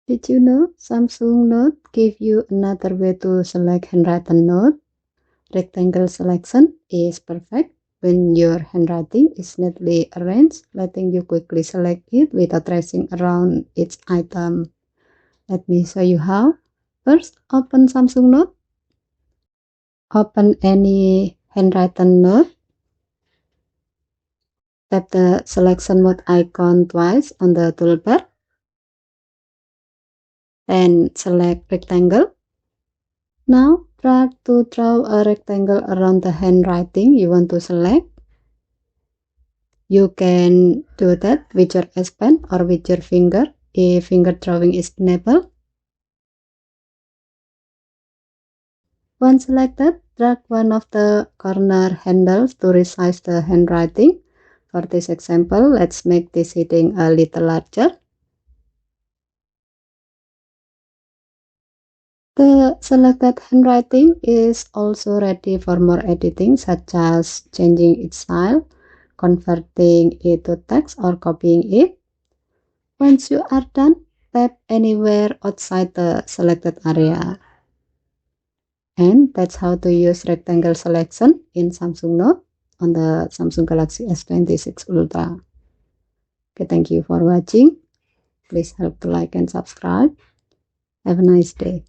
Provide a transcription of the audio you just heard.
Did you know Samsung Note give you another way to select handwritten note? Rectangle selection is perfect when your handwriting is neatly arranged, letting you quickly select it without racing around each item. Let me show you how. First, open Samsung Note. Open any handwritten note. Tap the selection mode icon twice on the toolbar. And select rectangle. Now try to draw a rectangle around the handwriting you want to select. You can do that with your S Pen or with your finger if finger drawing is enabled. Once selected, drag one of the corner handles to resize the handwriting. For this example, let's make this heading a little larger. The selected handwriting is also ready for more editing, such as changing its style, converting it to text, or copying it. Once you are done, tap anywhere outside the selected area. And that's how to use rectangle selection in Samsung Note on the Samsung Galaxy S26 Ultra. Okay, thank you for watching. Please help to like and subscribe. Have a nice day.